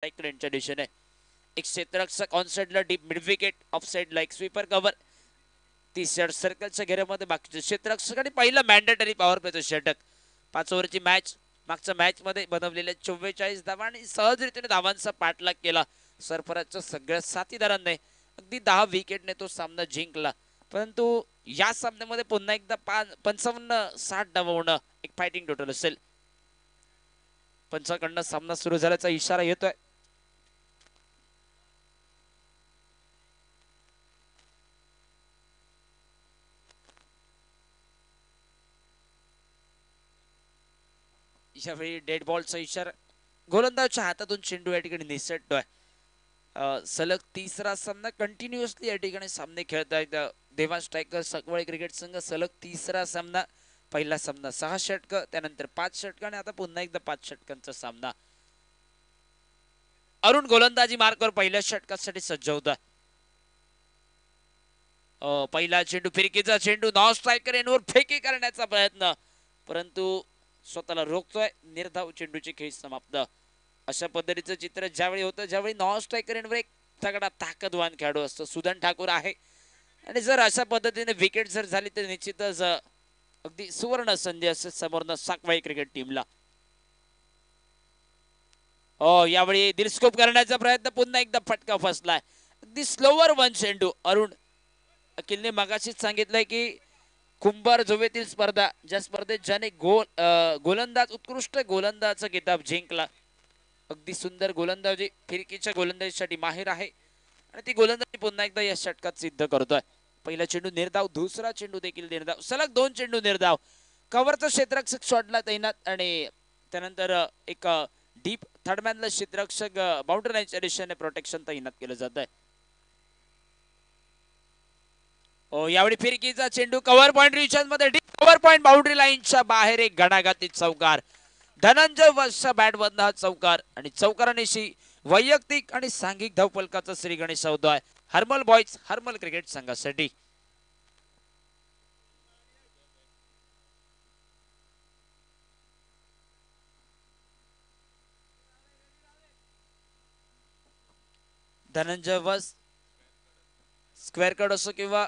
यांच्या दिशेने एक क्षेत्ररक्षक ऑन साइडला डीप मिड विकेट ऑफ साइडला एक स्वीपर कव्हर 30 सर्कलच्या घेऱ्यामध्ये बाकीचे क्षेत्ररक्षक आणि पहिला मॅन्डेटरी पॉवर प्लेचं षटक 5 ओव्हरची मॅच मागच्या मॅच मध्ये बनवलेल्या 44 धावा आणि सहजरीतीने धावांचा पाठलाग केला सरफराजच्या सगळ्या साथीदारांनी अगदी 10 विकेटने तो सामना जिंकला परंतु या सामन्यामध्ये पुन्हा एकदा 55-60 धावा होणं एक फायटिंग टोटल असेल पंचाकडनं सामना सुरू झाल्याचा इशारा येतोय यावेळी डेड बॉलचा इशारा गोलंदाजच्या हातातून चेंडू या ठिकाणी निसटतोय सलग तिसरा सामना कंटिन्युअसली या ठिकाणी सामने खेळत आहेत देवा स्ट्रायकर सकवळी क्रिकेट संघ सलग तिसरा सामना पहिला सामना 6 षटक त्यानंतर 5 षटक आणि आता पुन्हा एकदा 5 षटकांचा सामना अरुण गोलंदाजी मार्कवर पहिल्या षटकासाठी सज्ज होता पहिला चेंडू फिरकीचा चेंडू नॉन स्ट्रायकर एंडवर फेकी करण्याचा प्रयत्न परंतु स्वतःला रोखतोय निर्धाव चेंडूची खेळ समाप्त अशा पद्धतीचं चित्र ज्यावेळी होतं ज्यावेळी नॉन स्ट्रायकर एंडवर एक तगडा ताकदवान खेळाडू असतो सुदन ठाकूर आहे आणि जर अशा पद्धतीने विकेट जर झाली तर निश्चितच अगदी सुवर्ण संधी असेल समोरनं साकवाई क्रिकेट टीमला हो यावेळी दिलस्कोप करण्याचा प्रयत्न पुन्हा एकदा फटका फसलाय अगदी स्लोवर वन चेंडू अरुण अखिलने मगाशीच सांगितलंय की कुंभार झोवेतील स्पर्धा ज्या स्पर्धेत ज्याने गोलंदाज उत्कृष्ट गोलंदाजचा किताब जिंकला अगदी सुंदर गोलंदाजी फिरकीच्या गोलंदाजीसाठी माहिर आहे आणि ती गोलंदाजी पुन्हा एकदा या षटकात सिद्ध करतोय पहिला चेंडू निर्धाव दुसरा चेंडू देखील निर्धाव सलग 2 चेंडू निर्धाव कव्हरचा क्षेत्ररक्षक शॉटला तैनात आणि त्यानंतर एक डीप थर्डमॅनला क्षेत्ररक्षक बाउंड्री लाईनच्या दिशेने प्रोटेक्शन तैनात केलं जात आहे यावेळी फिरकीचा चेंडू कव्हर पॉइंट रिजन मध्ये डीप कव्हर पॉइंट बाउंड्री लाईनच्या बाहेर एक घणाघाती चौकार धनंजय वसच्या बॅटमधला हा चौकार आणि चौकारानिशी वैयक्तिक आणि सांघिक धावफलकाचा श्री गणेश आहे हर्मल बॉयज हर्मल क्रिकेट संघासाठी धनंजय वस स्क्वेअर कट असो किंवा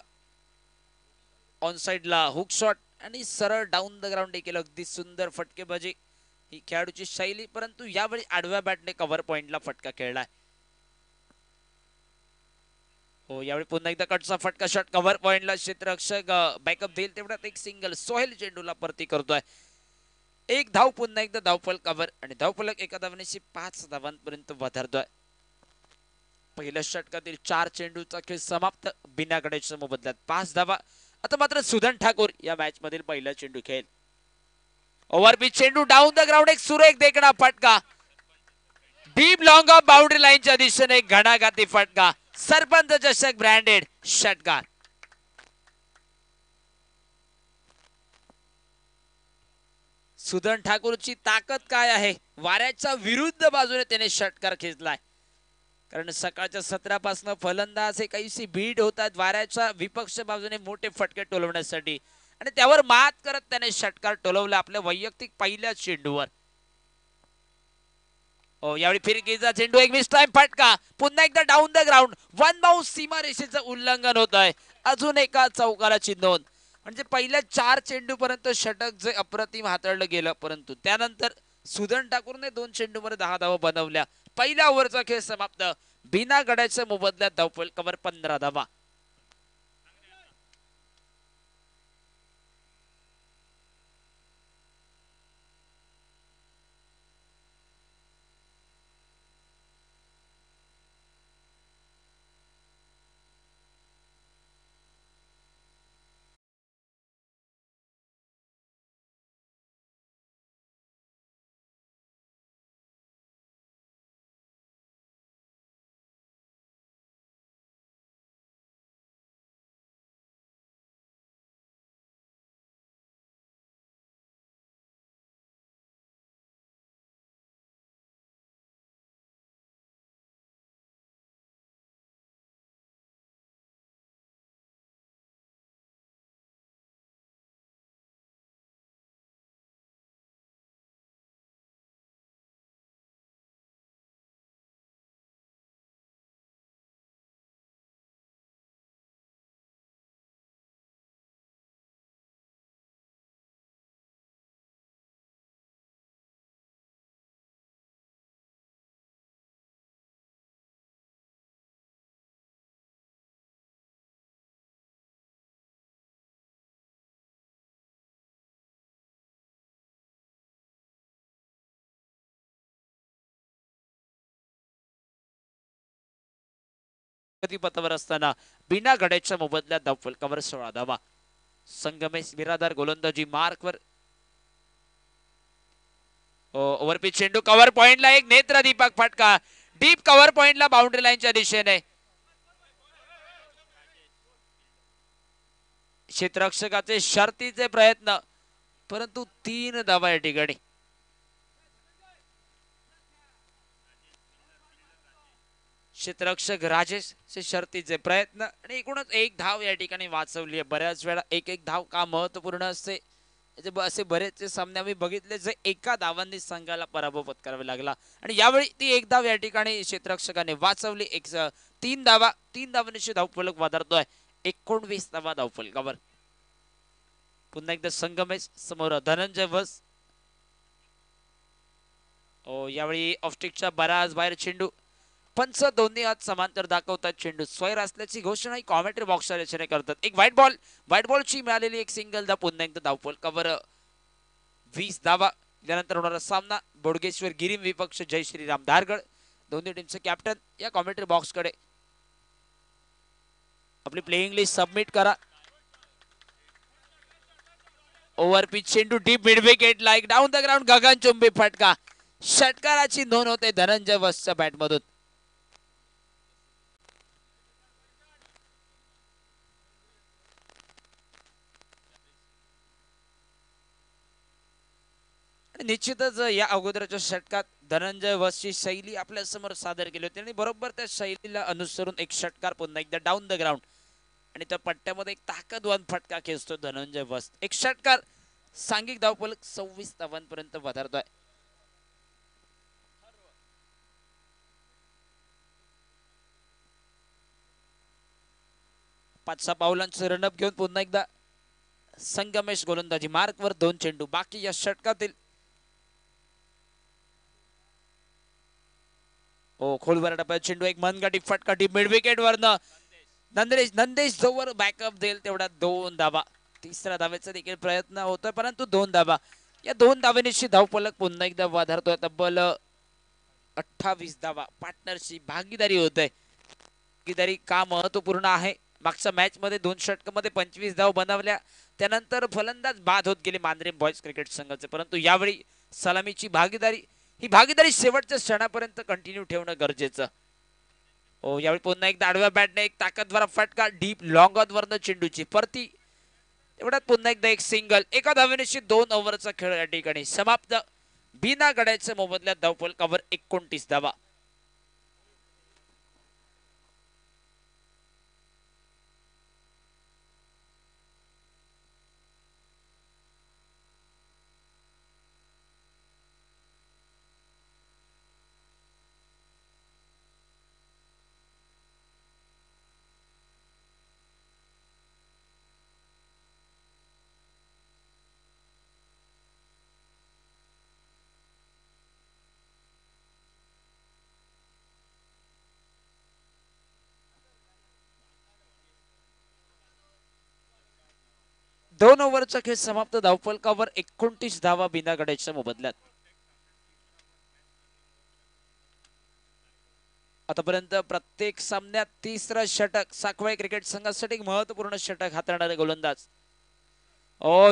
ऑन साइडला हुक शॉट आणि सरळ डाऊन द ग्राउंड देखील अगदी सुंदर फटकेबाजी ही खेळाडूची शैली परंतु यावेळी आडव्या बॅटने कव्हर पॉइंटला फटका खेळलाय हो यावेळी पुन्हा एकदा कटचा फटका शॉट कव्हर पॉइंटला क्षेत्ररक्षक बॅकअप देईल तेवढ्यात एक सिंगल सोहेल चेंडूला परती करतोय एक धाव पुन्हा एकदा धावफल कव्हर आणि धावफलक एका धावनेशी 5 धावांपर्यंत વધારतोय पहिल्या षटकातील 4 चेंडूचा खेळ समाप्त बिना गडेच्या मोबदल्यात 5 धावा आता मात्र सुदन ठाकूर या मॅच मधील पहिला चेंडू खेळ ओव्हर पिच चेंडू डाऊन द ग्राउंड एक सुरेख देखणा फटका डीप लॉंग ऑफ बाउंड्री लाईनच्या दिशेने एक घणाघाती फटका सरपंच चषक ब्रँडेड षटकार सुदन ठाकूरची ताकद काय आहे वाऱ्याच्या विरुद्ध बाजूने त्याने षटकार खेचलाय कारण सकाळच्या सत्रापासून फलंदाज हे काहीशी भीड होतात वाऱ्याच्या विपक्ष बाजूने मोठे फटके टोलवण्यासाठी आणि त्यावर मात करत त्याने षटकार टोलवला आपल्या वैयक्तिक पहिल्या चेंडूवर यावेळी फिरकीचा चेंडू एक मिस टाइम फटका पुन्हा एकदा down the ground one bounce सीमारेषेचं उल्लंघन होत आहे अजून एका चौकाराची नोंद म्हणजे पहिल्या 4 चेंडू पर्यंत षटक जे अप्रतिम हाताळलं गेलं परंतु त्यानंतर सुदन ठाकूरने 2 चेंडूमध्ये 10 धावा बनवल्या पहिल्या ओव्हरचा खेळ समाप्त बिना गड्याच्या मोबदल्यात धावफल कव्हर 15 धावा पथावर असताना बिना गड्याच्या मोबदल्यात धावफलकावर 16 धावा. संगमेश बिरादार गोलंदाजी मार्कवर. ओव्हरपिच चेंडू कव्हर पॉइंटला एक नेत्र दीपक फटका डीप कव्हर पॉइंटला बाउंड्री लाईनच्या दिशेने. क्षेत्ररक्षकाचे शर्तीचे प्रयत्न परंतु 3 धावा या ठिकाणी. क्षेत्ररक्षक राजेश चे शर्तीचे प्रयत्न आणि एकूणच एक धाव या ठिकाणी वाचवली आहे. बऱ्याच वेळा एक धाव का महत्वपूर्ण असते. असे बरेचसे सामने आम्ही बघितले जे एका धावांनी संघाला पराभव पत्करावा लागला आणि यावेळी ती एक धाव या ठिकाणी क्षेत्ररक्षकाने वाचवली. 3 धावांनी धावफलक वाधारतोय. 19 धावा धावफलकावर. पुन्हा एकदा संगमेश समोर धनंजय वस. यावेळी ऑफस्टिकच्या बराच बाहेर चेंडू. पंच दोन्ही हात समांतर दाखवतात. चेंडू स्वैर असल्याची घोषणा ही कॉमेंट्री बॉक्सच्या रचने करतात. एक व्हाईट बॉलची मिळालेली एक सिंगल धाव. पुन्हा एकदा धावफलकावर 20 धावा. त्यानंतर होणारा सामना बोडगेश्वर गिरीम विपक्ष जय श्रीराम धारगड. दोन्ही टीमचे कॅप्टन या कॉमेंट्री बॉक्सकडे. आपली प्लेइंग लिस्ट सबमिट करा. ओव्हरपिच चेंडू deep mid wicket like down the ground गगनचुंबी फटका. षटकाराची नोंद होते धनंजय वसच्या बॅटमधून. निश्चितच या अगोदरच्या षटकात धनंजय वसची शैली आपल्या समोर सादर केली होती आणि बरोबर त्या शैलीला अनुसरून एक षटकार पुन्हा एकदा डाऊन द ग्राउंड आणि त्या पट्ट्यामध्ये एक ताकदवान फटका खेचतो धनंजय वस. एक षटकार सांघिक धावफलक 26 धावांपर्यंत वधारतोय. पाच सहा पावलांचं रनअप घेऊन पुन्हा एकदा संगमेश गोलंदाजी मार्कवर. 2 चेंडू बाकी या षटकातील. खोलवर टप्प्यात चेंडू एक मनगटी फटका डीप मिड विकेट वरनं नंदेश जोवर बॅकअप देईल तेवढा 2 धावा. तिसऱ्या धावेचा देखील प्रयत्न होतोय परंतु 2 धावा. या 2 धावेनिशी धावफलक पुन्हा एकदा वाधारतोय. तब्बल 28 धावा. पार्टनरशिप भागीदारी होते. भागीदारी का महत्वपूर्ण आहे. मागच्या मॅच मध्ये 2 षटकामध्ये 25 धाव बनवल्या. त्यानंतर फलंदाज बाद होत गेले मांजरे बॉयज क्रिकेट संघाचे. परंतु यावेळी सलामीची भागीदारी ही भागीदारी शेवटच्या क्षणापर्यंत कंटिन्यू ठेवणं गरजेचं. यावेळी पुन्हा एकदा आडव्या बॅटने एक ताकदवार फटका डीप लॉंग वरनं चेंडूची परती. एवढ्यात पुन्हा एकदा एक सिंगल. एका धावेनिशी 2 ओव्हरचा खेळ या ठिकाणी समाप्त. बिना गड्याच्या मोबदल्यात धावफलकावर 29 धावा. दोन ओव्हरचा खेळ समाप्त. धावफलकावर 29 धावा बिना गड्याच्या मोबदल्यात. आतापर्यंत प्रत्येक सामन्यात तिसरा षटक साखवाई क्रिकेट संघासाठी महत्वपूर्ण षटक हाताळणारे गोलंदाज.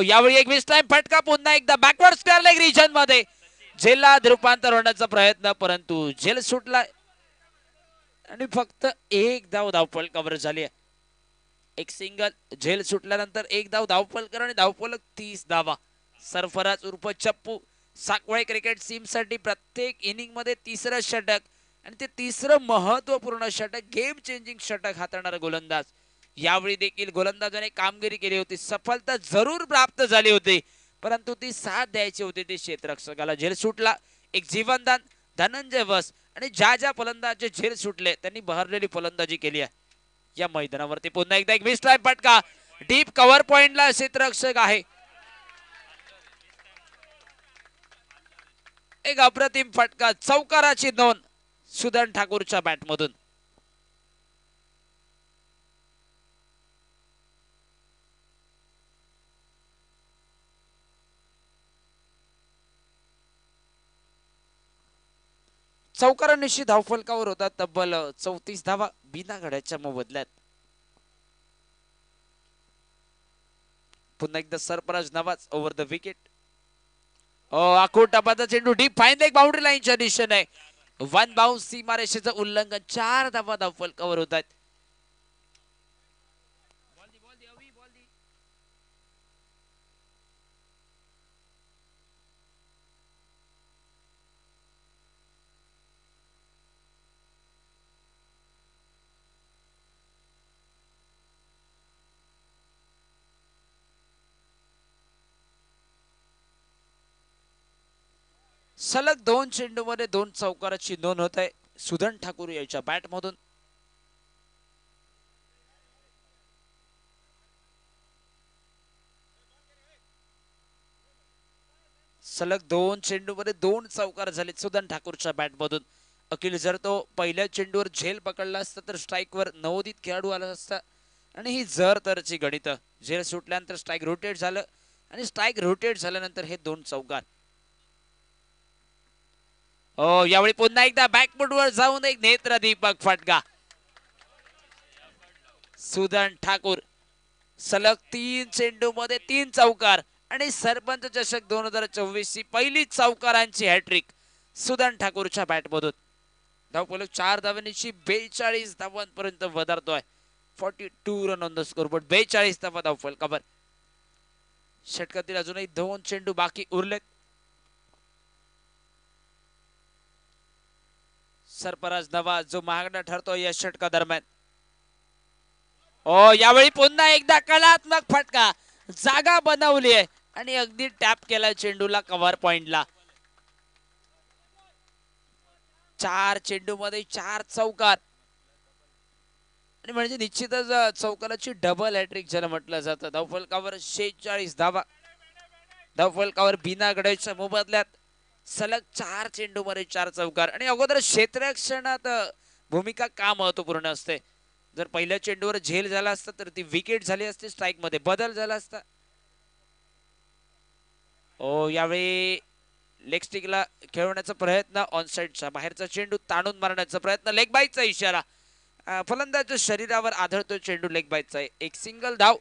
यावेळी एक मिस टाइम फटका. पुन्हा एकदा बॅकवर्ड स्क्वेअर लेग रिजन मध्ये झेलला रूपांतर होण्याचा प्रयत्न परंतु झेल सुटला आणि फक्त एक धाव धावफलकावर झाली आहे. एक सिंगल. झेल सुटल्यानंतर एक धाव धावफलक आणि धावफलक 30 धावा. सरफराज उर्फ चप्पू साखवाई क्रिकेट टीम साठी प्रत्येक इनिंग मध्ये तिसरं षटक आणि ते तिसरं महत्वपूर्ण षटक गेम चेंजिंग षटक हाताळणारा गोलंदाज. यावेळी देखील गोलंदाजाने कामगिरी केली होती. सफलता जरूर प्राप्त झाली होती परंतु ती साथ द्यायची होती ती क्षेत्ररक्षकाला. झेल सुटला. एक जीवनदान धनंजय वस आणि ज्या फलंदाज झेल सुटले त्यांनी बहरलेली फलंदाजी केली आहे या मैदानावरती. पुन्हा एकदा एक मिस टाइम फटका डीप कव्हर पॉइंटला क्षेत्ररक्षक आहे. एक अप्रतिम फटका. चौकाराची नोंद सुदन ठाकूरच्या बॅटमधून. चौकारांनिशी धावफलकावर होता तब्बल 34 धावा बिना गड्याच्या मोबदल्यात. पुन्हा एकदा Sarfaraz Nawaz over the wicket. टपाचा चेंडू डीप फाईन एक बाउंड्री लाईनच्या दिशेने वन बाउन्स सीमारेषेचं उल्लंघन. 4 धावा धावफलकावर होत आहेत. सलग 2 चेंडूमध्ये 2 चौकाराची नोंद होत आहे सुदन ठाकूर याच्या बॅट मधून. सलग 2 चेंडूमध्ये 2 चौकार झाले सुदन ठाकूरच्या बॅट मधून. अखिल जर तो पहिल्या चेंडूवर झेल पकडला असता तर स्ट्राईकवर नवोदित खेळाडू आला असता आणि ही जर तरची गणित. झेल सुटल्यानंतर स्ट्राईक रोटेट झालं आणि स्ट्राईक रोटेट झाल्यानंतर हे 2 चौकार. यावेळी पुन्हा एकदा बॅकफुटवर जाऊन एक नेत्रदीपक फटका. सुदन ठाकूर सलग 3 चेंडू मध्ये 3 चौकार आणि सरपंच चषक 2024 ची पहिली चौकारांची हॅट्रिक सुदन ठाकूरच्या बॅटमधून. धावफलक 4 धावांची 42 धावांपर्यंत वधारतोय. 42 रन ऑन द स्कोरबोर्ड. 42 धावा धावफलकावर. षटकातील अजूनही 2 चेंडू बाकी उरलेत. सरफराज नवाज जो महागडा ठरतो या षटका दरम्यान. यावेळी पुन्हा एकदा कलात्मक फटका. जागा बनवली आहे आणि अगदी टॅप केला चेंडूला कव्हर पॉइंटला. 4 चेंडू मध्ये 4 चौकार आणि म्हणजे निश्चितच चौकाराची डबल हॅट्रिक ज्याला म्हटलं जातं. धावफलकावर 46 धावा. धावफलकावर बिना गड्याच्या मोबदल्यात सलग 4 चेंडू मध्ये 4 चौकार आणि अगोदर क्षेत्ररक्षणात भूमिका का महत्वपूर्ण असते. जर पहिल्या चेंडूवर झेल झाला असता तर ती विकेट झाली असती. स्ट्राईक मध्ये बदल झाला असता. यावेळी लेग स्टिकला खेळवण्याचा प्रयत्न. ऑन साइडचा बाहेरचा चेंडू ताणून मारण्याचा प्रयत्न. लेग बाईचा इशारा. फलंदाजाच्या शरीरावर आदळतो चेंडू. लेग बाईचा आहे. एक सिंगल धाव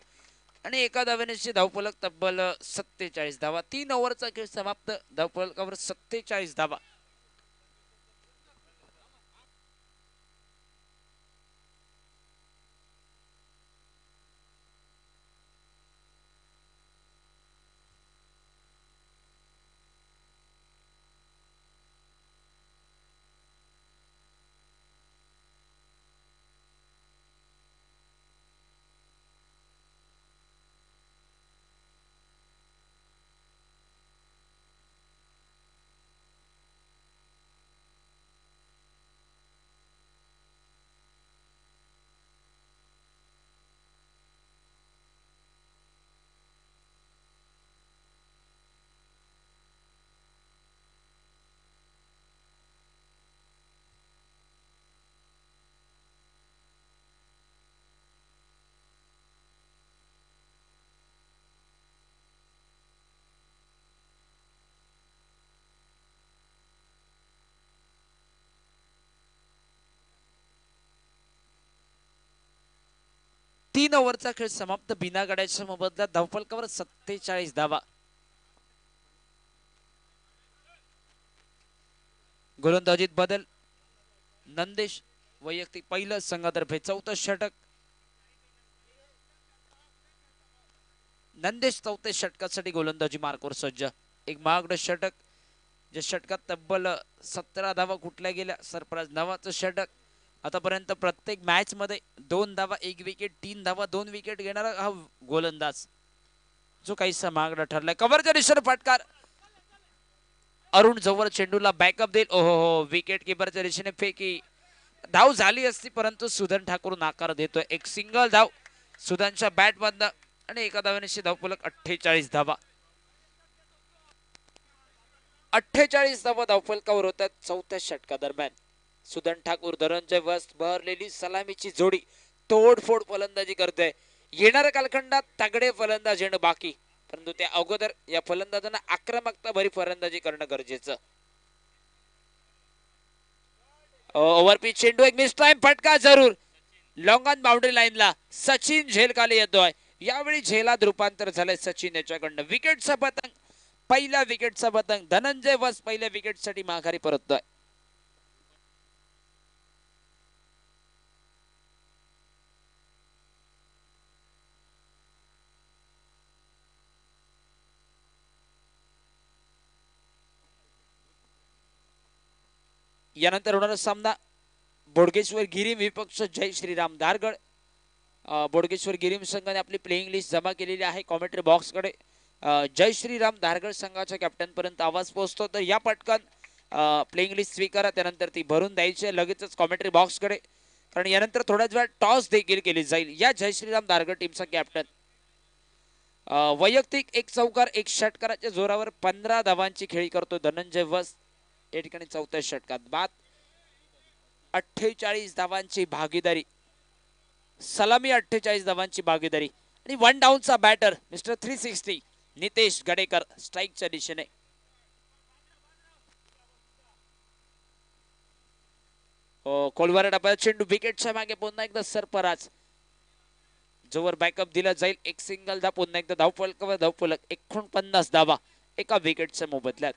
आणि एका धावेची धावफलक तब्बल 47 धावा. 3 ओव्हरचा खेळ समाप्त. धावफलकावर 47 धावा. तीन ओव्हरचा खेळ समाप्त. बिना गड्याच्या मोबदल्यात धावफलकावर 47 धावा. गोलंदाजीत बदल. नंदेश वैयक्तिक पहिलं संघातर्फे 4थं षटक. नंदेश 4थ्या षटकासाठी गोलंदाजी मार्कवर सज्ज. एक महागडं षटक. ज्या षटकात तब्बल 17 धावा कुठल्या गेल्या. सरफराज नवाचं षटक. आतापर्यंत प्रत्येक मॅच मध्ये 2 धावा 1 विकेट 3 धावा 2 विकेट घेणारा हा गोलंदाज जो काहीसा महागडा ठरलाय. कव्हरच्या दिशेने फटकार. अरुण जवळ चेंडूला बॅकअप देईल. विकेट किपरच्या दिशेने फेकी. धाव झाली असती परंतु सुदन ठाकूर नाकार देतोय. एक सिंगल धाव सुदनच्या बॅट मधनं आणि एका धावेने धावफलक 48 धावा. 48 धावा धावफलकावर होतात 4थ्या षटका दरम्यान. सुदन ठाकूर धनंजय वस्त बहरलेली सलामीची जोडी तोडफोड फलंदाजी करते. येणाऱ्या कालखंडात तगडे फलंदाज येणं बाकी, परंतु त्या अगोदर या फलंदाजांना आक्रमकता भरी फलंदाजी करणं गरजेचं. ओव्हर पिच चेंडू एक मिस टाइम फटका जरूर लॉंग ऑन बाउंड्री लाईनला सचिन झेल खाली येतोय. यावेळी झेलात रूपांतर झालंय सचिन याच्याकडनं. विकेटचा पतंग पहिल्या विकेटचा पतंग धनंजय वस पहिल्या विकेटसाठी माघारी परततोय. यानंतर होणारा सामना बोडगेश्वर गिरीम विपक्ष जय श्रीराम धारगड. बोडगेश्वर गिरीम संघाने आपली प्लेइंग लिस्ट जमा केलेली आहे कॉमेंट्री बॉक्सकडे. जय श्रीराम धारगड संघाच्या कॅप्टन पर्यंत आवाज पोहोचतो. तर या पटकन प्लेइंग लिस्ट स्वीकारा, त्यानंतर ती भरून द्यायची लगेचच कॉमेंट्री बॉक्सकडे, कारण यानंतर थोड्याच वेळात टॉस देखील केली जाईल. या जय श्रीराम धारगड टीमचा कॅप्टन वैयक्तिक एक चौकार एक षटकाराच्या जोरावर 15 धावांची खेळी करतो धनंजय वस. या ठिकाणी चौथ्या षटकात बाद 48 धावांची भागीदारी, सलामी 48 धावांची भागीदारी. आणि वन डाऊनचा बॅटर मिस्टर 360 नितेश गडेकर स्ट्राईकच्या दिशेने. कोलवार डब्यात चेंडू विकेटच्या मागे पुन्हा एकदा सरफराज, जोवर बॅकअप दिला जाईल एक सिंगल धा, पुन्हा एकदा धावफलकावर धावफलक 49 धावा एका विकेटच्या मोबदल्यात.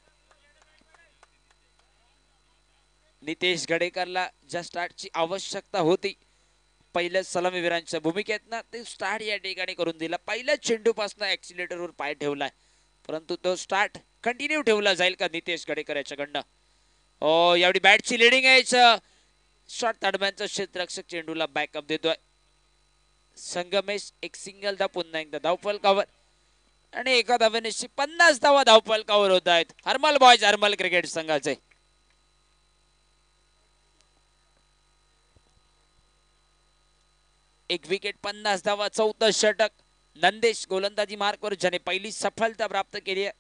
नितेश गडेकरला ज्या स्टार्टची आवश्यकता होती पहिल्या सलामीवीरांच्या भूमिकेतनं ते स्टार्ट या ठिकाणी करून दिला. पहिल्या चेंडूपासून ऍक्सिलेटरवर पाय ठेवलाय, परंतु तो स्टार्ट कंटिन्यू ठेवला जाईल का नितेश गडेकर याच्याकडनं. यावेळी बॅटची लिडिंग आहे. शॉर्ट ताडम्यांचा क्षेत्ररक्षक चेंडूला बॅकअप देतोय. संगमेश एक सिंगल धा, पुन्हा एकदा धावफलकावर आणि एका धावेने 50 धावा धावफलकावर होत आहेत. हरमल बॉयज हरमल क्रिकेट संघाचे. एक विकेट 50 धावा चौथं षटक. नंदेश गोलंदाजी मार्कवर ज्याने पहिली सफलता प्राप्त केली आहे.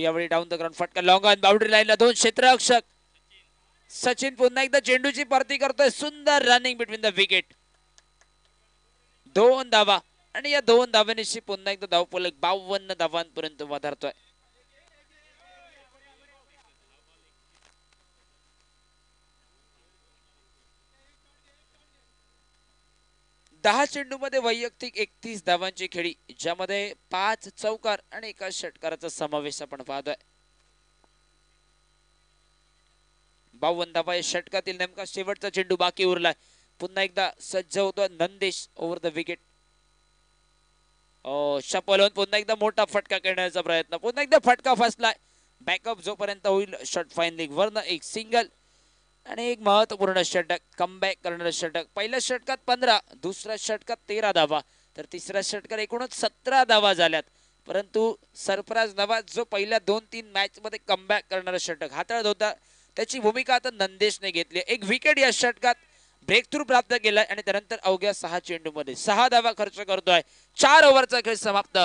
यावेळी डाऊन द ग्राउंड फटका लॉंग ऑन बाउंड्री लाईनला दोन क्षेत्ररक्षक. सचिन पुन्हा एकदा चेंडूची परती करतोय. सुंदर रनिंग बिटवीन द विकेट. 2 धावा आणि या 2 धावांशी पुन्हा एकदा धावफलक 52 धावांपर्यंत वधारतोय. दहा चेंडू मध्ये वैयक्तिक 31 धावांची खेळी, ज्यामध्ये 5 चौकार आणि एका षटकाराचा समावेश आपण पाहतोय. 52 धावा या षटकातील नेमका शेवटचा चेंडू बाकी उरलाय. पुन्हा एकदा सज्ज होतो नंदेश ओव्हर द विकेट. शपल पुन्हा एकदा मोठा फटका करण्याचा प्रयत्न, पुन्हा एकदा फटका फसलाय. बॅकअप जोपर्यंत होईल शॉट फाईन वरनं एक सिंगल आणि एक महत्वपूर्ण षटक, कमबॅक करणारं षटक. पहिल्या षटकात 15, दुसऱ्या षटकात 13 धावा, तर तिसऱ्या षटकात एकूणच 17 धावा झाल्यात. परंतु सरफराज नवाज जो पहिल्या 2-3 मॅच मध्ये कमबॅक करणारा षटक हाताळत होता, त्याची भूमिका आता नंदेशने घेतली. एक विकेट या षटकात ब्रेक थ्रू प्राप्त केलाय आणि त्यानंतर अवघ्या 6 चेंडूमध्ये 6 धावा खर्च करतोय. 4 ओव्हरचा खेळ समाप्त.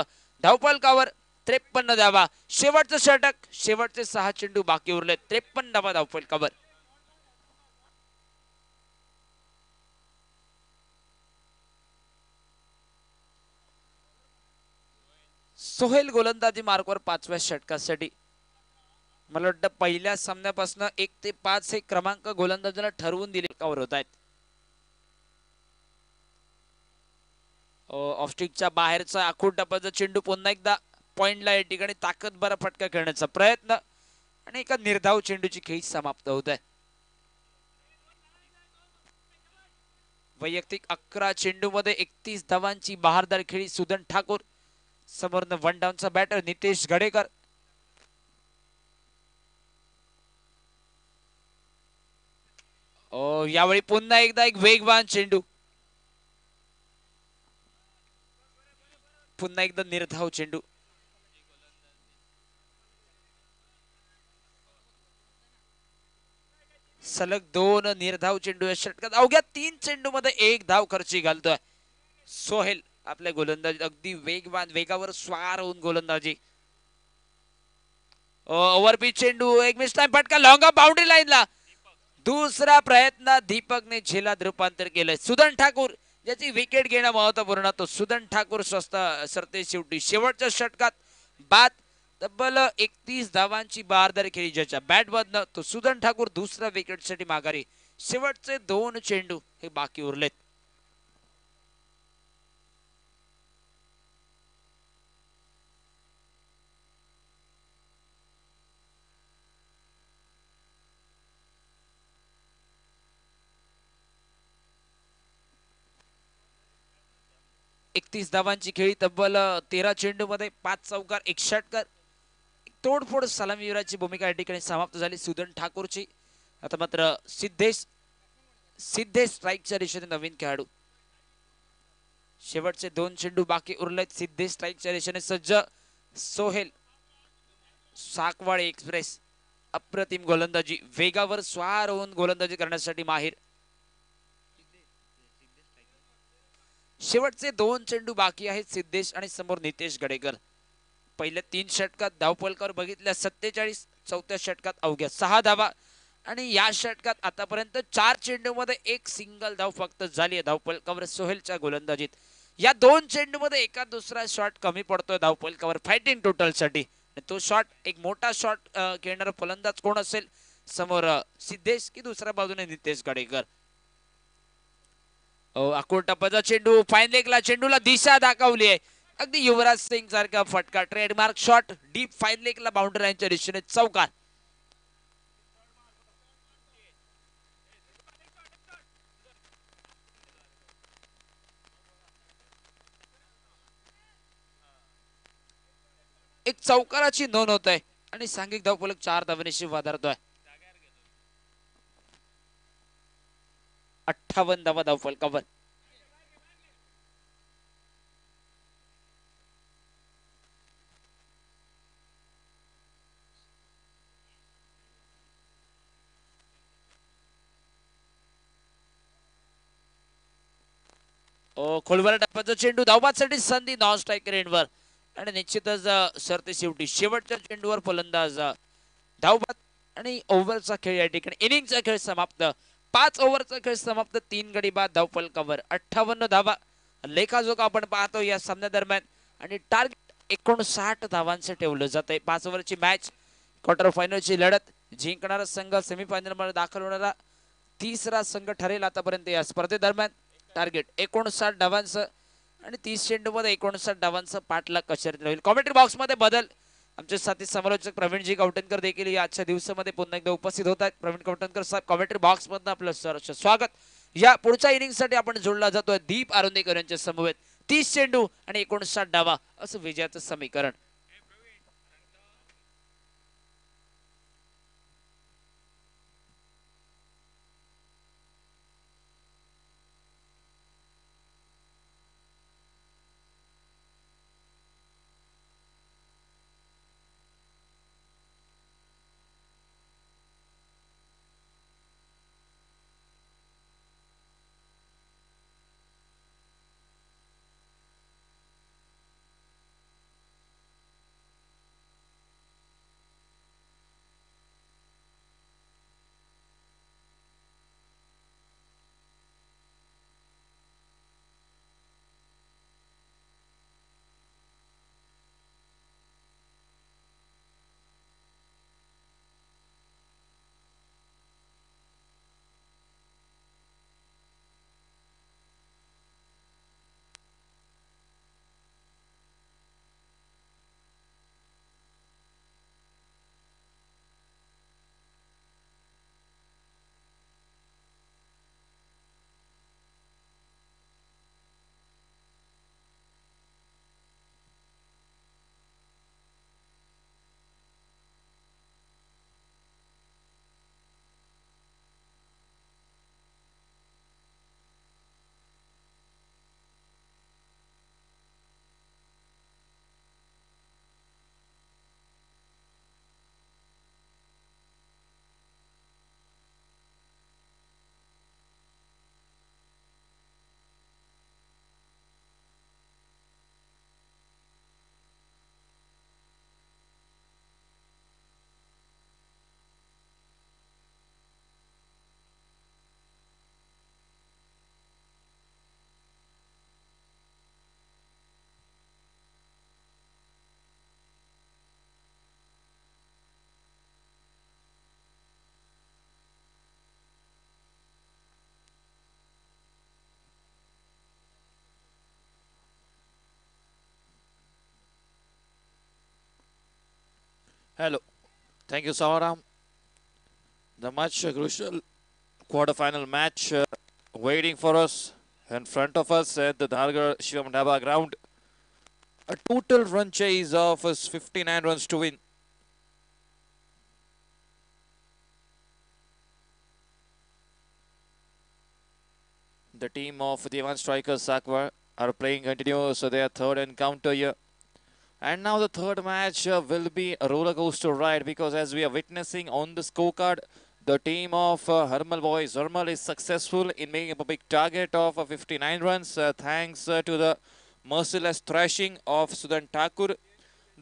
धावफलकावर 53 धावा. शेवटचं षटक, शेवटचे 6 चेंडू बाकी उरले. 53 धावा धावफलकावर. सोहेल गोलंदाजी मार्कवर 5व्या षटकासाठी. मला वाटतं पहिल्या सामन्यापासून 1 ते 5 हे क्रमांक गोलंदाजाला ठरवून दिले कावर होत आहेत. ऑफस्टिकच्या बाहेरचा आखूड टप्प्याचा चेंडू पुन्हा एकदा पॉइंटला या ठिकाणी ताकदभर फटका खेळण्याचा प्रयत्न आणि एका निर्धाव चेंडूची खेळी समाप्त होत आहे. वैयक्तिक 11 चेंडू मध्ये 31 धावांची बहारदार खेळी सुदन ठाकूर. समोरनं वन डाऊनचा बॅटर नितेश गडेकर. यावेळी पुन्हा एकदा एक वेगवान चेंडू, पुन्हा एकदा निर्धाव चेंडू. सलग 2 निर्धाव चेंडू या षटकात. अवघ्या 3 चेंडू मध्ये 1 धाव खर्ची घालतोय सोहेल. आपल्या गोलंदाजी अगदी वेगवान, वेगावर स्वार होऊन गोलंदाजी. ओव्हरपिच चेंडू एक मिस टाइम फटका लॉंग ऑफ बाउंड्री लाईनला. दुसरा प्रयत्न दीपकने झेलात रूपांतर केलंय. सुदन ठाकूर ज्याची विकेट घेणं महत्वपूर्ण, तो सुदन ठाकूर स्वस्त सरते शेवटी. शेवटच्या षटकात बाद तब्बल 31 धावांची बारदारी खेळी, ज्याच्या बॅटमधनं तो सुदन ठाकूर दुसऱ्या विकेटसाठी माघारी. शेवटचे 2 चेंडू हे बाकी उरलेत. एकतीस धावांची खेळी, तब्बल 13 चेंडू मध्ये 5 चौकार 1 षटकार. तोडफोड सलामीवीराची भूमिका या ठिकाणी समाप्त झाली सुदन ठाकूरची. आता मात्र सिद्धेश सिद्धेश स्ट्राईकच्या दिशेने नवीन खेळाडू. शेवटचे 2 चेंडू बाकी उरलेत. सिद्धेश स्ट्राईकच्या दिशेने सज्ज. सोहेल साकवाळे एक्सप्रेस अप्रतिम गोलंदाजी, वेगावर स्वार होऊन गोलंदाजी करण्यासाठी माहीर. शेवटचे 2 चेंडू बाकी आहेत. सिद्धेश आणि समोर नितेश गडेकर. पहिल्या 3 षटकात धावफलकावर बघितल्या 47, चौथ्या षटकात अवघ्या 6 धावा आणि या षटकात आतापर्यंत 4 चेंडू मध्ये 1 सिंगल धाव फक्त झाली आहे धावफलकावर सोहेलच्या गोलंदाजीत. या 2 चेंडू मध्ये एका दुसरा शॉट कमी पडतोय धावफलकावर फायटिंग टोटल साठी. तो शॉट एक मोठा शॉट खेळणारा फलंदाज कोण असेल, समोर सिद्धेश की दुसऱ्या बाजूने नितेश गडेकर. अकोट टप्प्याचा चेंडू फाईन लेगला, चेंडूला दिशा दाखवली आहे. अगदी युवराज सिंग सारखा फटका, ट्रेडमार्क शॉट डीप फाईन लेगला बाउंड्री लाईनच्या दिशेने चौकार. एक चौकाराची नोंद होत आहे आणि सांघिक धावफलक 4 धावांनी वाधारतोय. 58 धावा धावफलकावर. खोलवर टप्प्याचा चेंडू, धावबादसाठी संधी नॉन स्ट्रायकर एंडवर आणि निश्चितच सरते शेवटी शेवटच्या चेंडूवर फलंदाज धावबाद आणि ओव्हरचा खेळ या ठिकाणी इनिंगचा खेळ समाप्त. 5 ओव्हरचा खेळ समाप्त. 3 गडी बाद धावफलकावर 58 धावा लेखाजोखा आपण पाहतो या सामन्यादरम्यान आणि टार्गेट 59 धावांचं ठेवलं जात आहे. 5 ओव्हरची मॅच, क्वार्टर फायनलची लढत. जिंकणारा संघ सेमीफायनल मध्ये दाखल होणारा तिसरा संघ ठरेल आतापर्यंत या स्पर्धेदरम्यान. टार्गेट 59 धावांचं आणि 30 चेंडू मध्ये 59 धावांचं पाठलाग कशात राहील. कॉमेंट्री बॉक्स मध्ये बदल. आमचे साथी समालोचक प्रवीणजी कौटनकर देखील या आजच्या दिवसामध्ये पुन्हा एकदा उपस्थित होत आहेत. प्रवीण कौटनकर साहेब, कॉमेंट्री बॉक्स मधून आपलं सहर्ष स्वागत. या पुढच्या इनिंग साठी आपण जोडला जातोय दीप आरुंदेकर यांच्या समवेत. 30 चेंडू आणि 59 धावा असं विजयाचं समीकरण. Hello. Thank you, Savaram. The much crucial quarterfinal match waiting for us in front of us at the Dhargar Shivam Dhaba ground. A total run chase of 59 runs to win. The team of the Devan strikers Sakwar are playing continuous their third encounter here. And now the third match will be a roller coaster ride because as we are witnessing on the scorecard, the team of Harmal boys, Harmal is successful in making a big target of 59 runs thanks to the merciless thrashing of Sudan Thakur.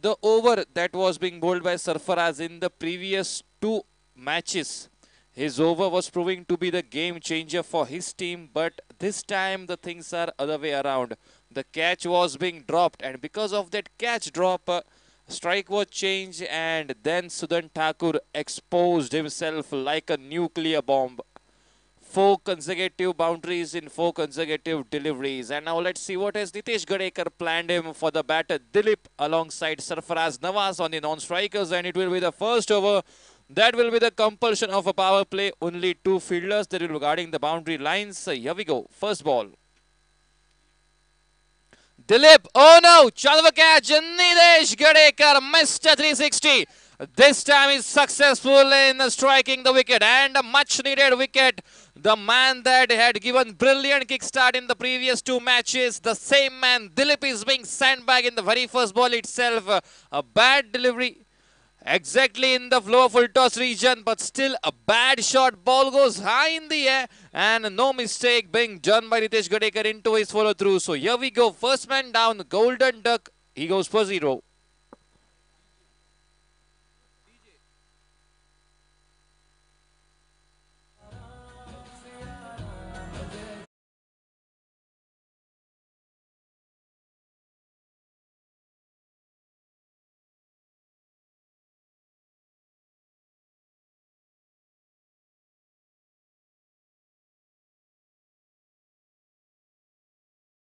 The over that was being bowled by Sarfaraz in the previous two matches, his over was proving to be the game changer for his team, but this time the things are other way around. The catch was being dropped, and because of that catch drop, strike was changed, and then Sudan Thakur exposed himself like a nuclear bomb. 4 consecutive boundaries in 4 consecutive deliveries. And now let's see what has Nitesh Gadekar planned him for the batter Dilip alongside Sarfaraz Nawaz on the non-strikers, and it will be the first over. That will be the compulsion of a power play. Only 2 fielders that will be guarding the boundary lines. Here we go. First ball. Dilip, oh no, Chalva catch, Nidesh Gadekar, Mr. 360. This time is successful in striking the wicket, and a much needed wicket. The man that had given brilliant kickstart in the previous 2 matches, the same man, Dilip, is being sandbagged in the very first ball itself. A bad delivery. Exactly in the flow full toss region, but still a bad shot. Ball goes high in the air, and no mistake being done by Ritesh Gadekar into his follow through. So here we go. First man down, Golden Duck. He goes for 0.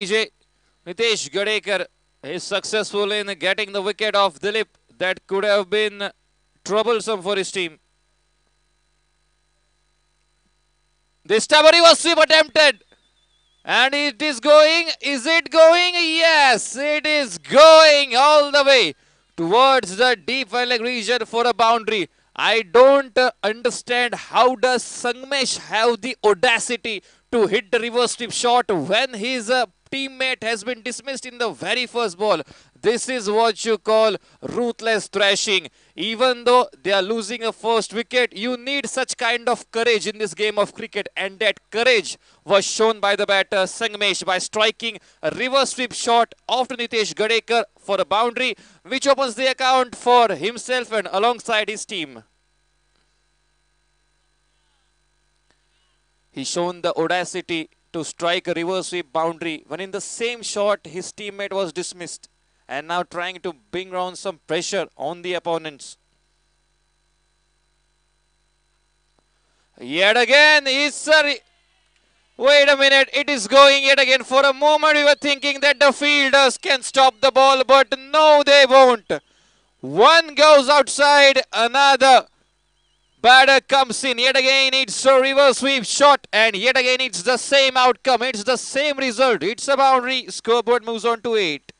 DJ Nitesh Gadekar is successful in getting the wicket of Dilip. That could have been troublesome for his team. This time a reverse sweep attempted. And it is going. Is it going? Yes, it is going all the way towards the deep leg region for a boundary. I don't understand how does Sangmesh have the audacity to hit the reverse sweep shot when his teammate has been dismissed in the very first ball. This is what you call ruthless thrashing. Even though they are losing a first wicket, you need such kind of courage in this game of cricket, and that courage was shown by the batter Sangmesh by striking a reverse sweep shot after Nitesh Gadekar for a boundary, which opens the account for himself and alongside his team. He shown the audacity to strike a reverse sweep boundary when in the same shot his teammate was dismissed, and now trying to bring around some pressure on the opponents. Yet again, wait a minute, it is going yet again. For a moment we were thinking that the fielders can stop the ball, but no, they won't. One goes outside, another batter comes in. Yet again, it's a reverse sweep shot, and yet again, it's the same outcome. It's the same result. It's a boundary. Scoreboard moves on to 8.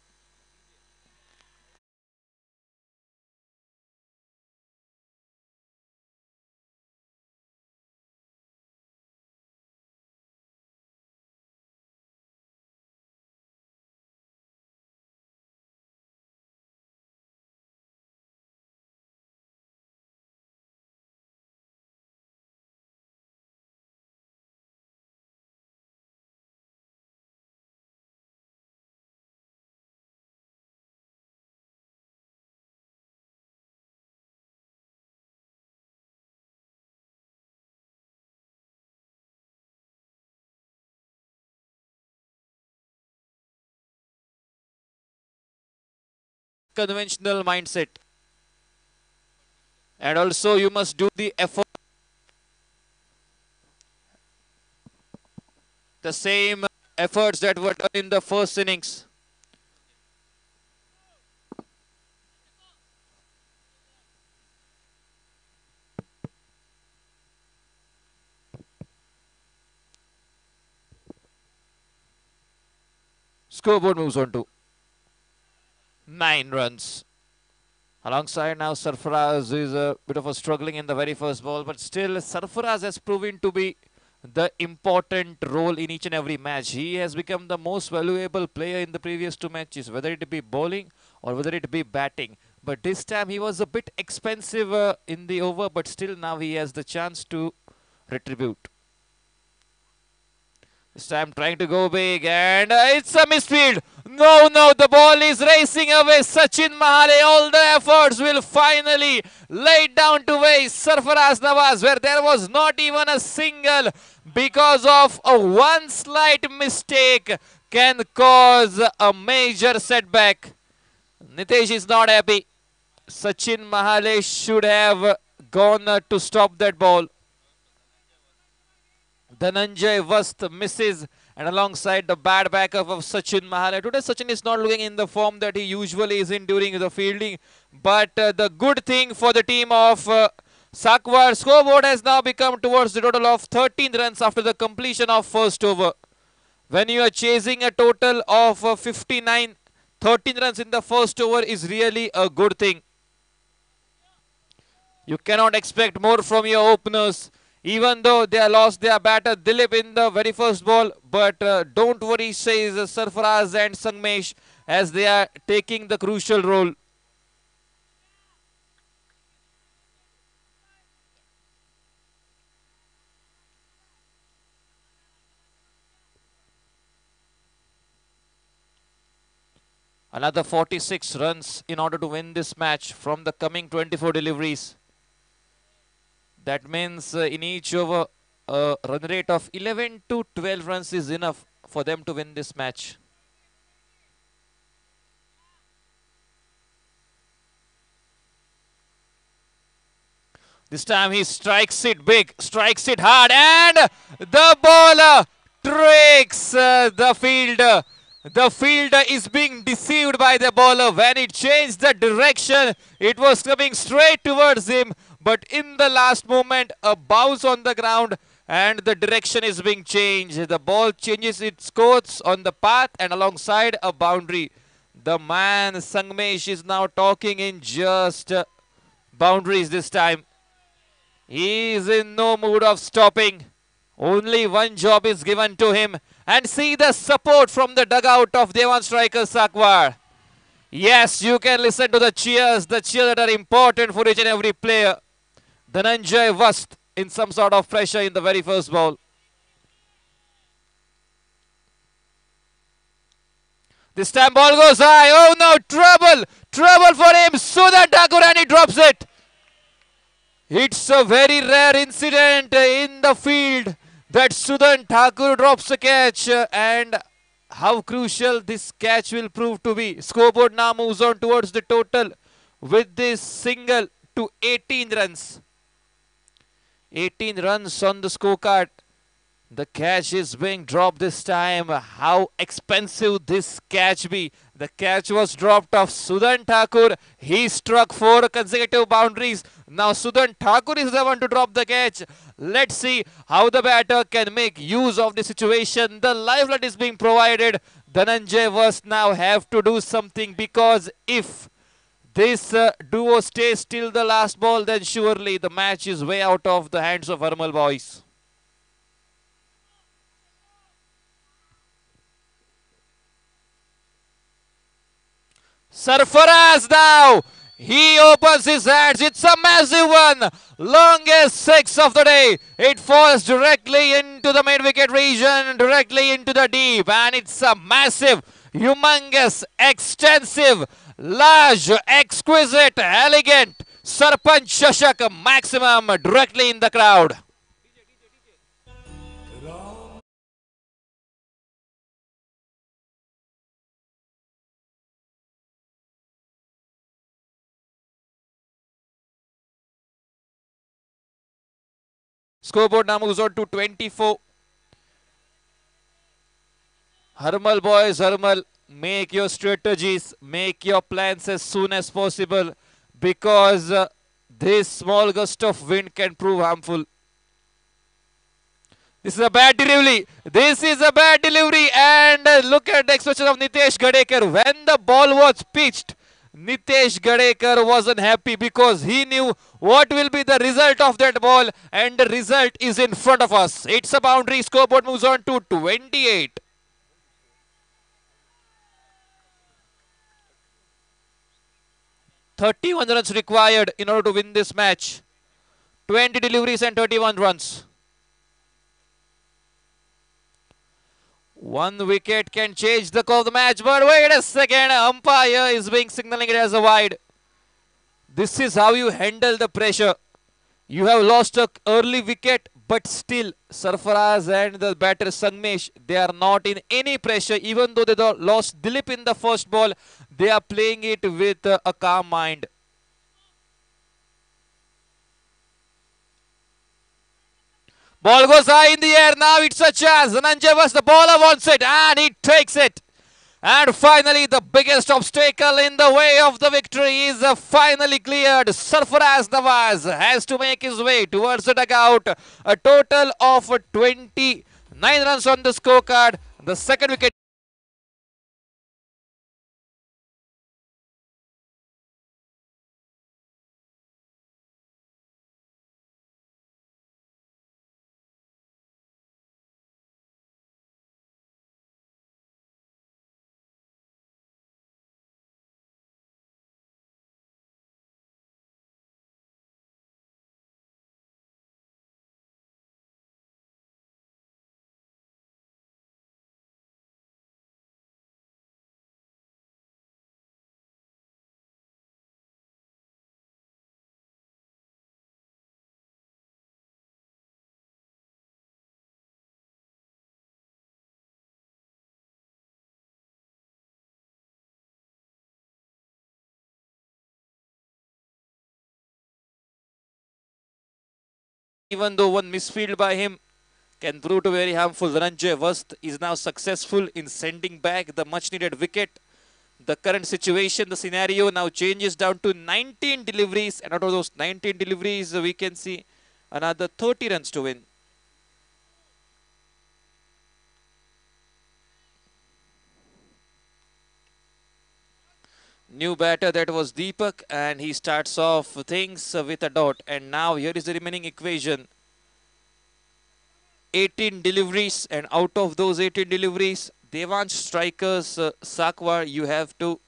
Conventional mindset. And also, you must do the effort. The same efforts that were done in the first innings. Scoreboard moves on to 9 runs. Alongside now, Sarfaraz is a bit of a struggling in the very first ball, but still Sarfaraz has proven to be the important role in each and every match. He has become the most valuable player in the previous 2 matches, whether it be bowling or whether it be batting. But this time he was a bit expensive in the over, but still now he has the chance to retribute. This time trying to go big, and it's a misfield. No, the ball is racing away. Sachin Mahale, all the efforts will finally lay down to waste. Sarfaraz Nawaz, where there was not even a single, because of a one slight mistake, can cause a major setback. Nitesh is not happy. Sachin Mahale should have gone to stop that ball. Dhananjay Vast misses, and alongside the bad backup of Sachin Mahale. Today Sachin is not looking in the form that he usually is in during the fielding. But the good thing for the team of Sakwar, scoreboard has now become towards the total of 13 runs after the completion of first over. When you are chasing a total of 59, 13 runs in the first over is really a good thing. You cannot expect more from your openers. Even though they lost their batter Dilip in the very first ball. But don't worry, says Sarfaraz and Sangmesh, as they are taking the crucial role. Another 46 runs in order to win this match from the coming 24 deliveries. That means in each over, a run rate of 11 to 12 runs is enough for them to win this match. This time he strikes it big, strikes it hard, and the ball tricks the fielder. The fielder is being deceived by the bowler. When it changed the direction, it was coming straight towards him. But in the last moment, a bounce on the ground and the direction is being changed. The ball changes its course on the path and alongside a boundary. The man Sangmesh is now talking in just boundaries this time. He is in no mood of stopping. Only one job is given to him. And see the support from the dugout of Dewan Strikers Sakwar. Yes, you can listen to the cheers that are important for each and every player. Dhananjay Vast in some sort of pressure in the very first ball. This time ball goes high. Oh no, trouble! Trouble for him. Sudan Thakur, and he drops it. It's a very rare incident in the field that Sudan Thakur drops a catch, and how crucial this catch will prove to be. Scoreboard now moves on towards the total with this single to 18 runs. 18 runs on the scorecard. The catch is being dropped this time. How expensive this catch be? The catch was dropped off Sudan Thakur. He struck 4 consecutive boundaries. Now Sudan Thakur is the one to drop the catch. Let's see how the batter can make use of the situation. The lifeline is being provided. Dhananjay Vast now have to do something, because if this duo stays till the last ball, then surely the match is way out of the hands of Harmal boys. Sarfaraz now, he opens his hands. It's a massive one. Longest 6 of the day. It falls directly into the mid-wicket region, directly into the deep. And it's a massive, humongous, extensive, large, exquisite, elegant Sarpanch Chashak maximum directly in the crowd. Scoreboard now moves on to 24. Harmal boys, Harmal, make your strategies, make your plans as soon as possible, because this small gust of wind can prove harmful. This is a bad delivery. This is a bad delivery. And look at the expression of Nitesh Gadekar. When the ball was pitched, Nitesh Gadekar wasn't happy because he knew what will be the result of that ball. And the result is in front of us. It's a boundary. Scoreboard moves on to 28. "31 runs required in order to win this match. 20 deliveries and 31 runs. One wicket can change the course of the match, but wait a second. Umpire is being signaling it as a wide. This is how you handle the pressure. You have lost an early wicket, but still Sarfaraz and the batter Sangmesh, they are not in any pressure. Even though they lost Dilip in the first ball, they are playing it with a calm mind. Ball goes high in the air. Now it's a chance. Dhananjay was the bowler wants it and he takes it. And finally, the biggest obstacle in the way of the victory is finally cleared. Sarfaraz Nawaz has to make his way towards the dugout. A total of 29 runs on the scorecard. The second wicket. Even though one misfield by him can prove to be very harmful, Dhananjay Vast is now successful in sending back the much needed wicket. The current situation, the scenario now changes down to 19 deliveries, and out of those 19 deliveries, we can see another 30 runs to win. New batter, that was Deepak, and he starts off things with a dot. And now here is the remaining equation. 18 deliveries, and out of those 18 deliveries, Devansh strikers Sakwar, you have to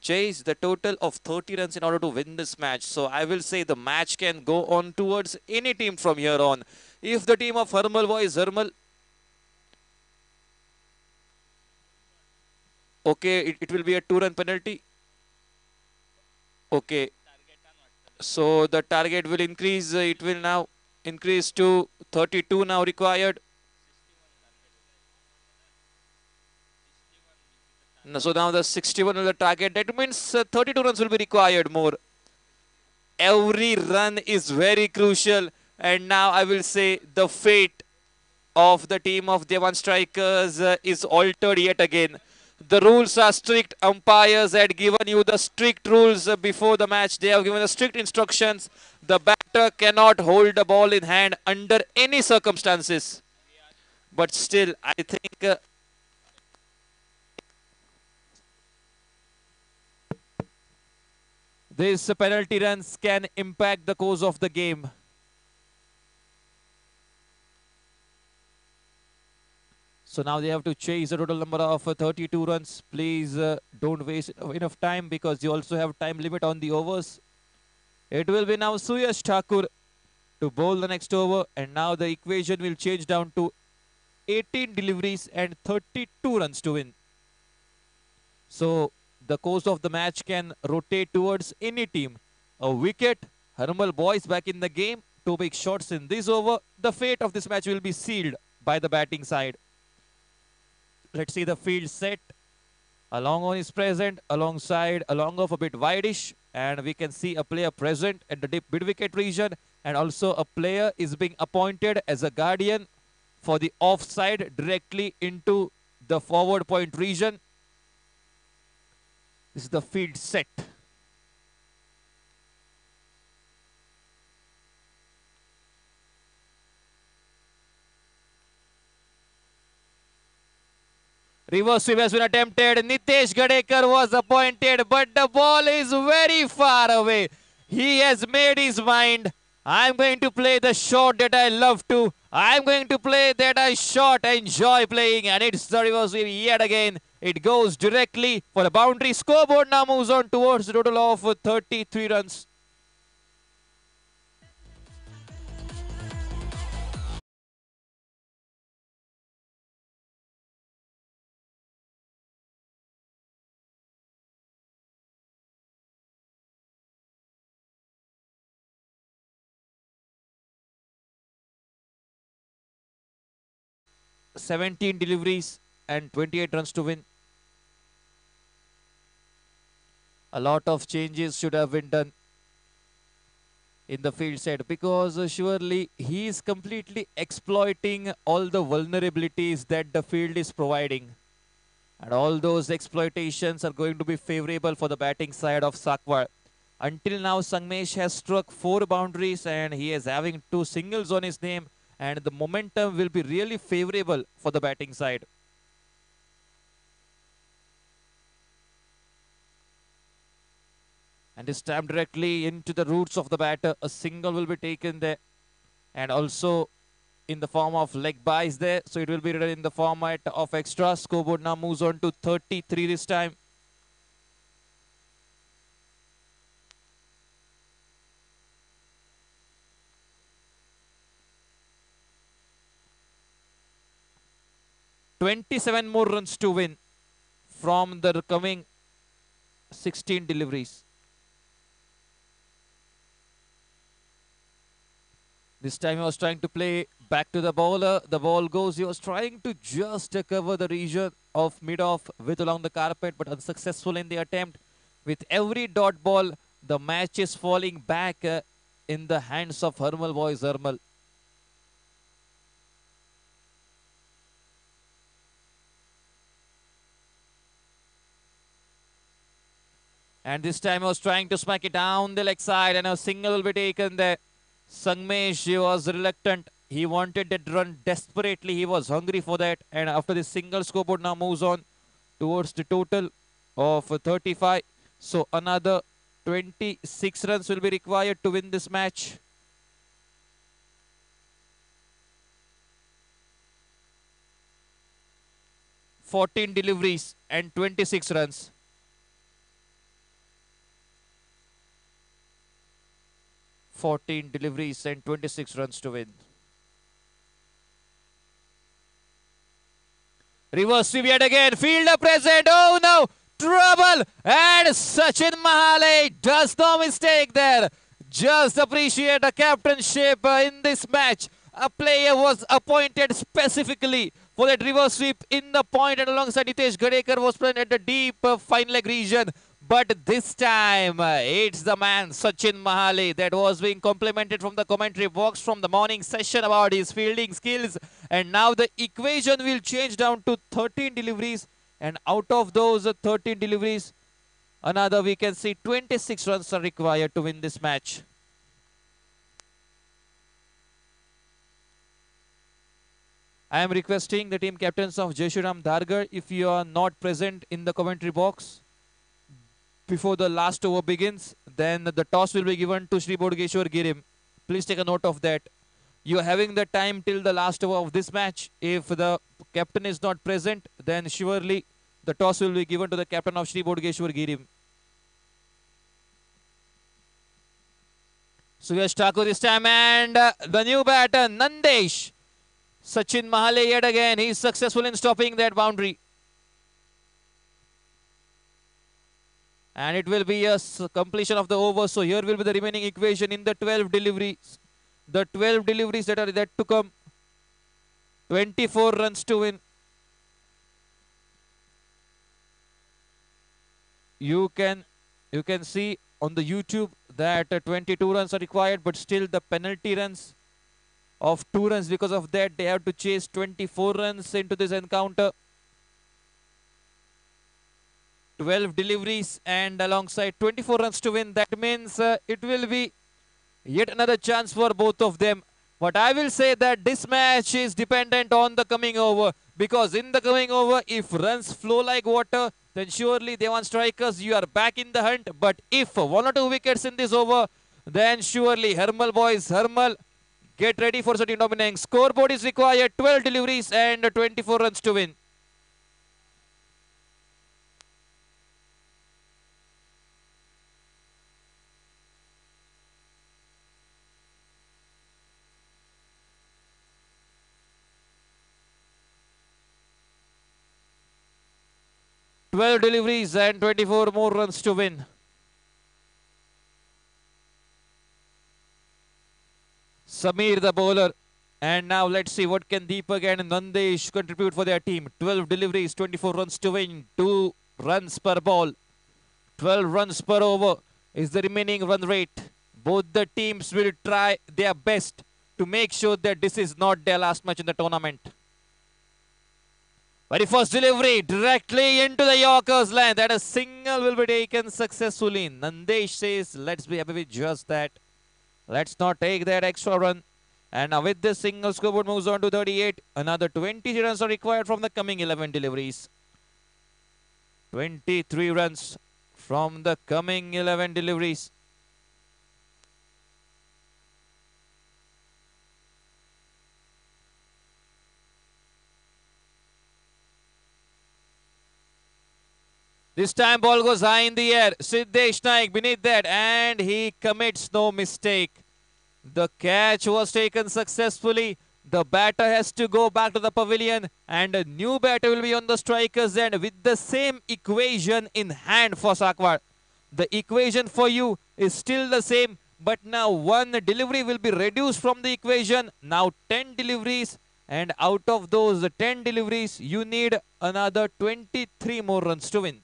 chase the total of 30 runs in order to win this match. So I will say the match can go on towards any team from here on. If the team of Harmal Boys, Harmal, okay, it will be a 2-run penalty. Okay, so the target will increase. It will now increase to 32 now required. So now the 61 is the target. That means 32 runs will be required more. Every run is very crucial. And now I will say the fate of the team of Devan Strikers is altered yet again. The rules are strict. Umpires had given you the strict rules before the match. They have given the strict instructions. The batter cannot hold the ball in hand under any circumstances. But still, I think these penalty runs can impact the course of the game. So now they have to chase a total number of 32 runs. Please don't waste enough time because you also have time limit on the overs. It will be now Suyash Thakur to bowl the next over. And now the equation will change down to 18 deliveries and 32 runs to win. So the course of the match can rotate towards any team. A wicket, Harmal Boys back in the game. 2 big shots in this over. The fate of this match will be sealed by the batting side. Let's see the field set. Along on is present, alongside, along off a bit wideish. And we can see a player present at the deep mid-wicket region. And also a player is being appointed as a guardian for the offside directly into the forward point region. This is the field set. Reverse sweep has been attempted. Nitesh Gadekar was appointed, but the ball is very far away. He has made his mind. I'm going to play the shot that I love to. I'm going to play that I enjoy playing, and it's the reverse sweep yet again. It goes directly for the boundary. Scoreboard now moves on towards a total of 33 runs. "17 deliveries and 28 runs to win. A lot of changes should have been done in the field set, because surely he is completely exploiting all the vulnerabilities that the field is providing. And all those exploitations are going to be favorable for the batting side of Sakwar. Until now, Sangmesh has struck 4 boundaries and he is having 2 singles on his name, and the momentum will be really favorable for the batting side. And is tapped directly into the roots of the batter. A single will be taken there, and also in the form of leg byes there. So it will be written in the format of extra. Scoreboard now moves on to 33 this time. "27 more runs to win from the coming 16 deliveries. This time he was trying to play back to the bowler. The ball goes. He was trying to just cover the region of mid-off with along the carpet, but unsuccessful in the attempt. With every dot ball, the match is falling back in the hands of Harmal boys Harmal. And this time he was trying to smack it down the leg side, and a single will be taken there. Sangmesh was reluctant. He wanted that run desperately. He was hungry for that. And after this single, scoreboard now moves on towards the total of 35. So another 26 runs will be required to win this match. "14 deliveries and 26 runs. 14 deliveries and 26 runs to win. Reverse sweep yet again. Fielder present. Oh no! Trouble! And Sachin Mahale does no mistake there. Just appreciate the captainship in this match. A player was appointed specifically for that reverse sweep in the point, and alongside Nitesh Gadekar was present at the deep fine leg region. But this time, it's the man Sachin Mahale that was being complimented from the commentary box from the morning session about his fielding skills. And now the equation will change down to 13 deliveries. And out of those 13 deliveries, another we can see 26 runs are required to win this match. I am requesting the team captains of Jai Shri Ram Dhargar, if you are not present in the commentary box before the last over begins, then the toss will be given to Sri Bodgeshwar Girim. Please take a note of that. You are having the time till the last over of this match. If the captain is not present, then surely the toss will be given to the captain of Sri Bodgeshwar Girim. Suyash Thakur this time, and the new batter Nandesh. Sachin Mahale yet again. He is successful in stopping that boundary. And it will be a completion of the over. So here will be the remaining equation in the 12 deliveries. The 12 deliveries that are yet to come. 24 runs to win. You can see on the YouTube that 22 runs are required, but still the penalty runs of 2 runs. Because of that, they have to chase 24 runs into this encounter. 12 deliveries and alongside 24 runs to win. That means it will be yet another chance for both of them. But I will say that this match is dependent on the coming over, because in the coming over, if runs flow like water, then surely Dewan Strikers, you are back in the hunt. But if 1 or 2 wickets in this over, then surely Hermal boys, Hermal, get ready for certain dominance. Scoreboard is required, 12 deliveries and 24 runs to win. Twelve deliveries and 24 more runs to win. Samir the bowler. And now let's see what can Deepak and Nandesh contribute for their team. 12 deliveries, 24 runs to win, 2 runs per ball. 12 runs per over is the remaining run rate. Both the teams will try their best to make sure that this is not their last match in the tournament. Very first delivery directly into the Yorker's land. That a single will be taken successfully. Nandesh says, let's be happy with just that. Let's not take that extra run. And now with this single, scoreboard moves on to 38. Another 23 runs are required from the coming 11 deliveries. 23 runs from the coming 11 deliveries. This time ball goes high in the air. Siddesh Naik beneath that, and he commits no mistake. The catch was taken successfully. The batter has to go back to the pavilion, and a new batter will be on the strikers end with the same equation in hand for Sakwar. The equation for you is still the same, but now one delivery will be reduced from the equation. Now 10 deliveries, and out of those 10 deliveries, you need another 23 more runs to win.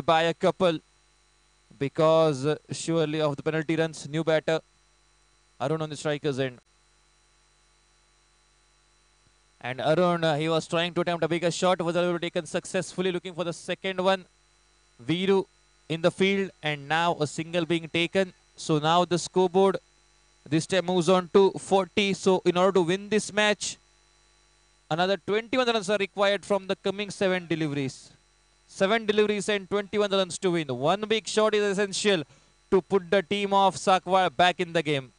By a couple, because surely of the penalty runs. New batter Arun on the strikers end, and Arun, he was trying to attempt a bigger shot, was able to taken successfully, looking for the second one. Viru in the field, and now a single being taken. So now the scoreboard this time moves on to 40. So in order to win this match, another 21 runs are required from the coming 7 deliveries. 7 deliveries and 21 runs to win. One big shot is essential to put the team of Sakwar back in the game.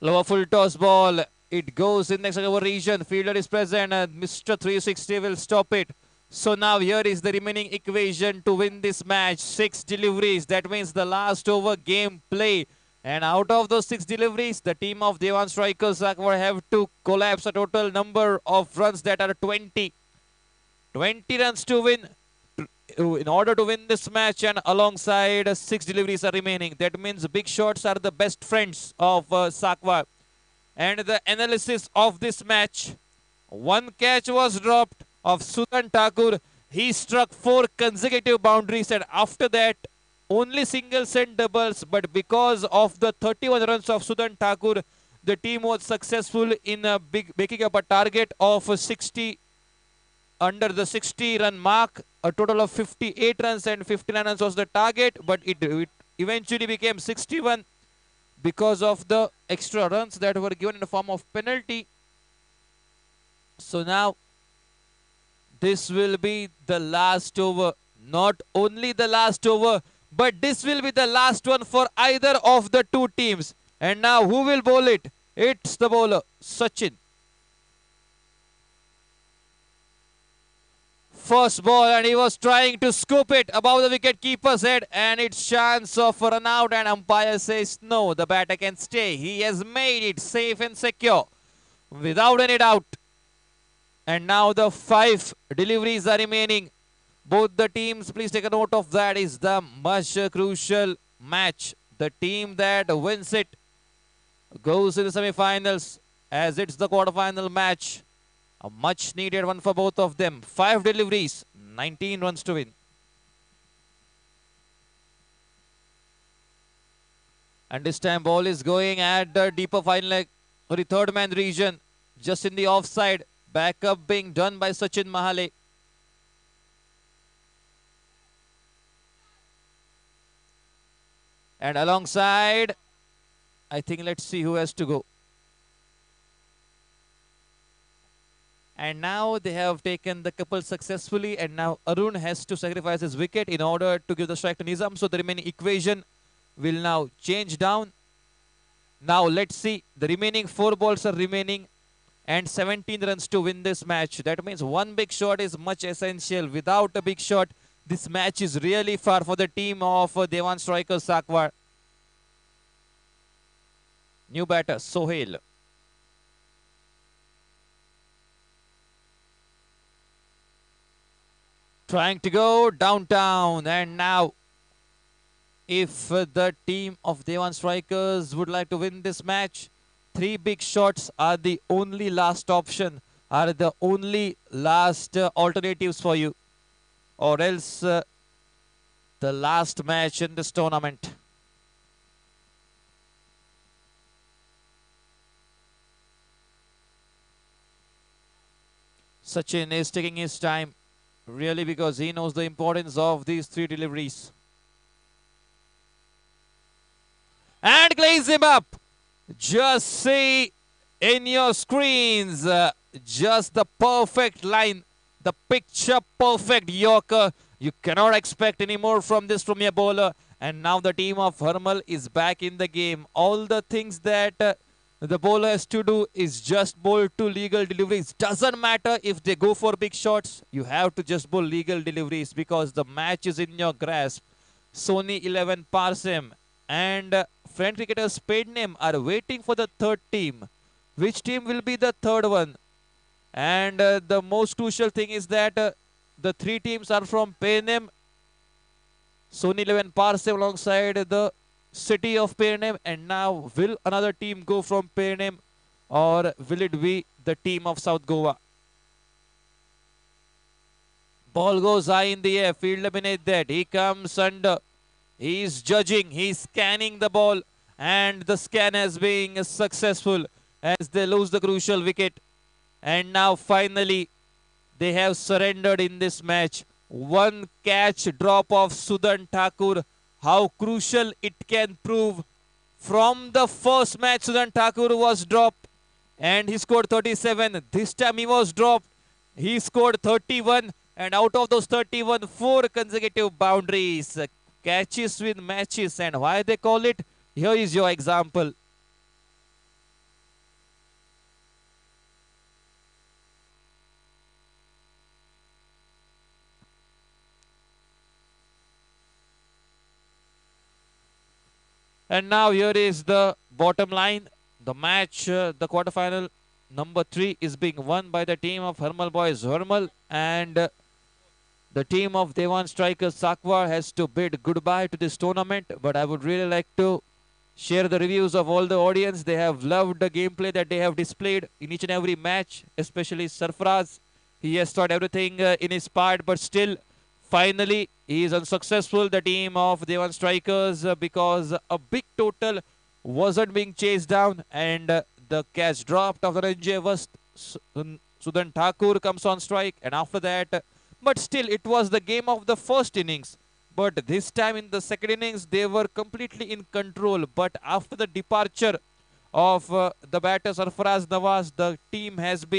Lower full toss ball. It goes in next over region. Fielder is present and Mr. 360 will stop it. So now here is the remaining equation to win this match. 6 deliveries. That means the last over game play. And out of those 6 deliveries, the team of Dewan Strikers Sakwar have to collapse a total number of runs that are 20. 20 runs to win in order to win this match, and alongside 6 deliveries are remaining. That means big shots are the best friends of Sakwar. And the analysis of this match, one catch was dropped of Sudan Thakur. He struck 4 consecutive boundaries, and after that only singles and doubles. But because of the 31 runs of Sudan Thakur, the team was successful in making up a target of 60 under the 60 run mark. A total of 58 runs and 59 runs was the target, but it eventually became 61 because of the extra runs that were given in the form of penalty. So now this will be the last over. Not only the last over, but this will be the last one for either of the two teams. And now who will bowl it? It's the bowler, Sachin. First ball, and he was trying to scoop it above the wicket keeper's head, and it's chance of a run out, and umpire says no, the batter can stay. He has made it safe and secure without any doubt. And now the 5 deliveries are remaining. Both the teams, please take a note of that, is the much crucial match. The team that wins it goes to the semi-finals, as it's the quarter-final match. A much needed one for both of them. 5 deliveries, 19 runs to win. And this time ball is going at the deeper fine leg or the third man region, just in the offside. Backup being done by Sachin Mahale. And alongside, I think let's see who has to go. And now they have taken the couple successfully, and now Arun has to sacrifice his wicket in order to give the strike to Nizam. So the remaining equation will now change down. Now let's see, the remaining 4 balls are remaining and 17 runs to win this match. That means one big shot is much essential. Without a big shot, this match is really far for the team of Dewan Strikers Sakwar. New batter, Sohail. Trying to go downtown, and now if the team of Dewan Strikers would like to win this match, 3 big shots are the only last option, are the only last alternatives for you, or else the last match in this tournament. Sachin is taking his time, really, because he knows the importance of these 3 deliveries. And glaze him up. Just see in your screens, just the perfect line, the picture perfect Yorker. You cannot expect any more from this from your bowler. And now the team of Harmal is back in the game. All the things that the bowler has to do is just bowl 2 legal deliveries. Doesn't matter if they go for big shots. You have to just bowl legal deliveries because the match is in your grasp. Sony 11 Parsem and friend cricketer Spadenham are waiting for the 3rd team. Which team will be the 3rd one? And the most crucial thing is that the 3 teams are from Panem. Sony 11 Parsem alongside the city of Panem. And now will another team go from Panem, or will it be the team of South Goa? Ball goes high in the air. Fielder beneath that. He comes under. He's judging, he's scanning the ball, and the scan has been successful as they lose the crucial wicket. And now finally they have surrendered in this match. 1 catch drop of Sudan Thakur. How crucial it can prove. From the first match, Sudan Thakur was dropped and he scored 37. This time he was dropped. He scored 31, and out of those 31, 4 consecutive boundaries. Catches with matches, and why they call it? Here is your example. And now here is the bottom line. The match, the quarterfinal number 3 is being won by the team of Hermal Boys Hermal, and the team of Devan Strikers Sakwar has to bid goodbye to this tournament. But I would really like to share the reviews of all the audience. They have loved the gameplay that they have displayed in each and every match, especially Sarfaraz. He has tried everything in his part, but still, finally, he is unsuccessful. The team of Devan Strikers, because a big total wasn't being chased down, and the catch dropped of the Ranjay Vast. Sudan Thakur comes on strike, and after that, but still, it was the game of the first innings. But this time in the second innings, they were completely in control. But after the departure of the batter Sarfaraz Nawaz, the team has been